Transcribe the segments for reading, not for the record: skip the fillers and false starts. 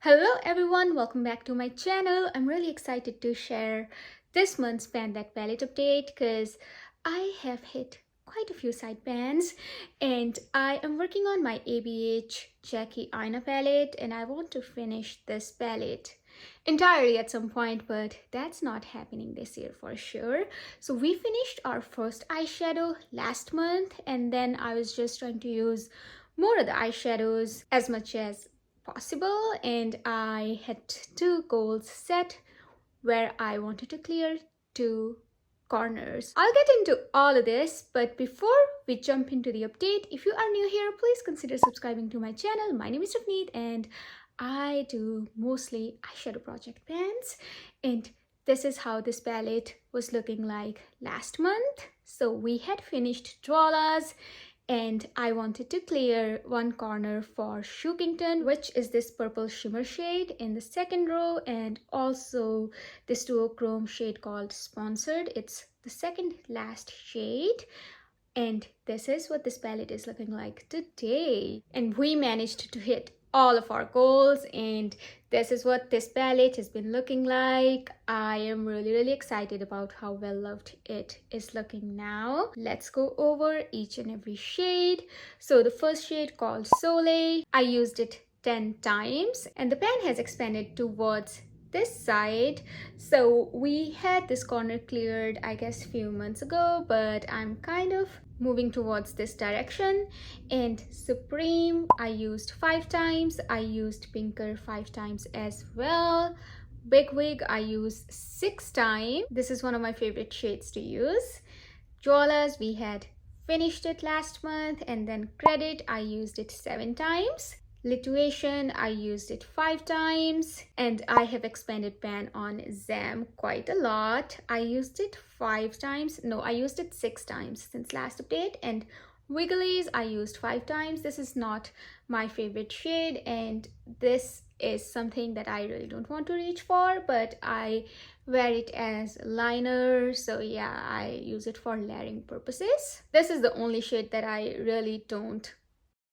Hello everyone, welcome back to my channel. I'm really excited to share this month's Pan That Palette update because I have hit quite a few side pans and I am working on my ABH Jackie Eyeshadow palette and I want to finish this palette entirely at some point, but that's not happening this year for sure. So we finished our first eyeshadow last month and then I was just trying to use more of the eyeshadows as much as possible, and I had two goals set where I wanted to clear two corners. I'll get into all of this, but before we jump into the update, if you are new here, please consider subscribing to my channel. My name is Ravneet and I do mostly eyeshadow project pans, and this is how this palette was looking like last month. So we had finished Dwalas and I wanted to clear one corner for Shookington, which is this purple shimmer shade in the second row, and also this duochrome shade called Sponsored. It's the second last shade, and this is what this palette is looking like today. And we managed to hit all of our goals, and this is what this palette has been looking like. I am really excited about how well loved it is looking now. Let's go over each and every shade. So the first shade called Soleil, I used it 10 times and the pan has expanded towards this side. So we had this corner cleared I guess a few months ago, but I'm kind of moving towards this direction. And Supreme I used 5 times. I used Pinker 5 times as well. Big Wig I used 6 times. This is one of my favorite shades to use. Dwalas, we had finished it last month, and then Credit I used it 7 times. Lituation I used it 5 times, and I have expanded pan on Zam quite a lot. I used it 5 times. No, I used it 6 times since last update. And Wigglies I used 5 times. This is not my favorite shade and this is something that I really don't want to reach for, but I wear it as liner, so yeah, I use it for layering purposes. This is the only shade that I really don't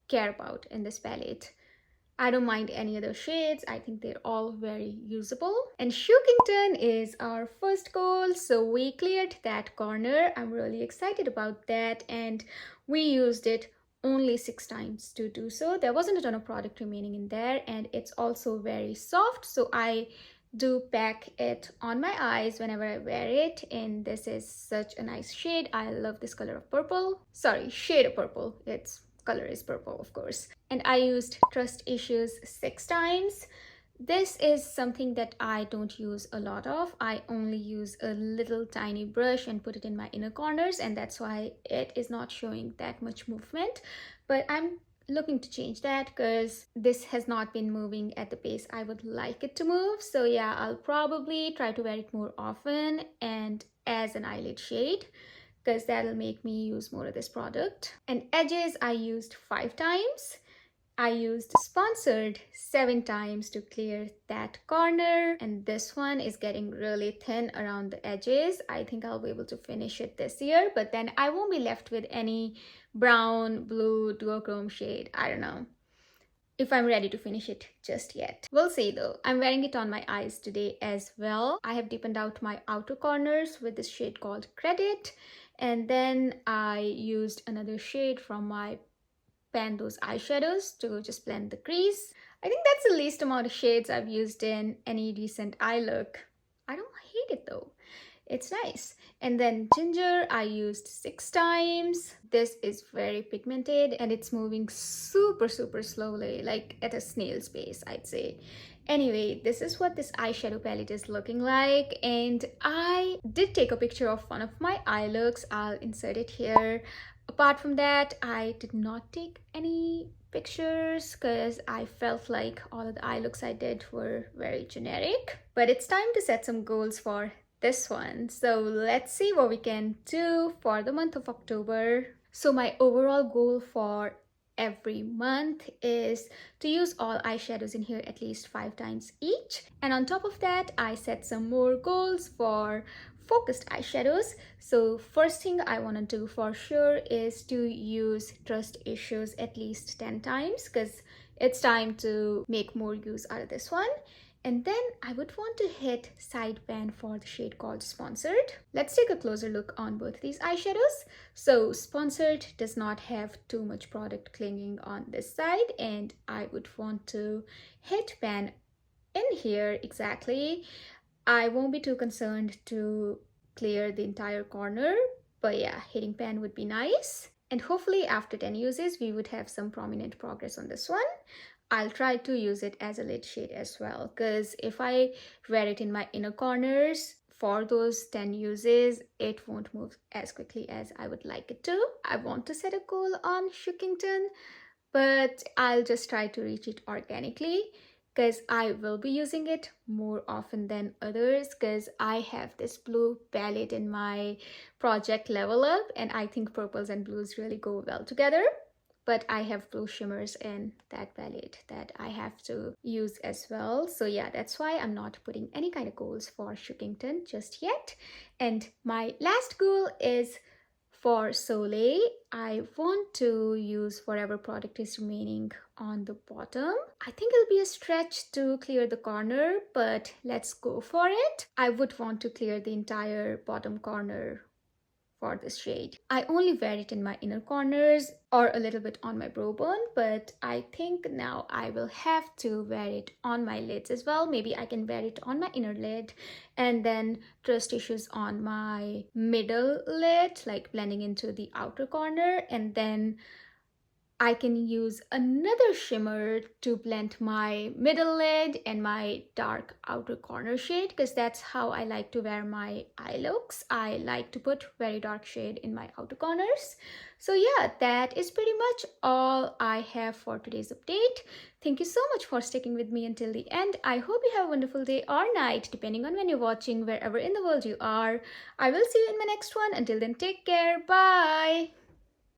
care about in this palette. I don't mind any other shades. I think they're all very usable. And Shookington is our first goal, so we cleared that corner. I'm really excited about that, and we used it only 6 times to do so. There wasn't a ton of product remaining in there, and it's also very soft, so I do pack it on my eyes whenever I wear it, and this is such a nice shade. I love this color of purple. Sorry, shade of purple. Its color is purple, of course. And I used Trust Issues 6 times. This is something that I don't use a lot of. I only use a little tiny brush and put it in my inner corners, and that's why it is not showing that much movement. But I'm looking to change that because this has not been moving at the pace I would like it to move. So yeah, I'll probably try to wear it more often and as an eyelid shade, because that'll make me use more of this product. And edges I used 5 times. I used Sponsored 7 times to clear that corner, and this one is getting really thin around the edges. I think I'll be able to finish it this year, but then I won't be left with any brown, blue, duochrome shade. I don't know if I'm ready to finish it just yet. We'll see though. I'm wearing it on my eyes today as well. I have deepened out my outer corners with this shade called Credit, and then I used another shade from my pan, Those Eyeshadows, to just blend the crease. I think that's the least amount of shades I've used in any recent eye look. I don't hate it though. It's nice. And then Ginger I used 6 times. This is very pigmented and it's moving super slowly, like at a snail's pace, I'd say. Anyway, this is what this eyeshadow palette is looking like, and I did take a picture of one of my eye looks. I'll insert it here. Apart from that, I did not take any pictures because I felt like all of the eye looks I did were very generic. But it's time to set some goals for this one. So let's see what we can do for the month of October. So my overall goal for every month is to use all eyeshadows in here at least 5 times each. And on top of that, I set some more goals for focused eyeshadows. So first thing I want to do for sure is to use Trust Issues at least 10 times, because it's time to make more use out of this one. And then I would want to hit side pan for the shade called Sponsored. Let's take a closer look on both these eyeshadows. So Sponsored does not have too much product clinging on this side, and I would want to hit pan in here exactly. I won't be too concerned to clear the entire corner, but yeah, hitting pan would be nice. And hopefully after 10 uses, we would have some prominent progress on this one. I'll try to use it as a lid shade as well, because if I wear it in my inner corners for those 10 uses, it won't move as quickly as I would like it to. I want to set a goal on Shookington, but I'll just try to reach it organically, because I will be using it more often than others, because I have this blue palette in my project Level Up, and I think purples and blues really go well together. But I have blue shimmers in that palette that I have to use as well. So yeah, that's why I'm not putting any kind of goals for Shookington just yet. And my last goal is for Soleil. I want to use whatever product is remaining on the bottom. I think it'll be a stretch to clear the corner, but let's go for it. I would want to clear the entire bottom corner for this shade. I only wear it in my inner corners or a little bit on my brow bone, but I think now I will have to wear it on my lids as well. Maybe I can wear it on my inner lid and then trust issues on my middle lid, like blending into the outer corner, and then I can use another shimmer to blend my middle lid and my dark outer corner shade, because that's how I like to wear my eye looks. I like to put very dark shade in my outer corners. So yeah, that is pretty much all I have for today's update. Thank you so much for sticking with me until the end. I hope you have a wonderful day or night, depending on when you're watching, wherever in the world you are. I will see you in my next one. Until then, take care. Bye.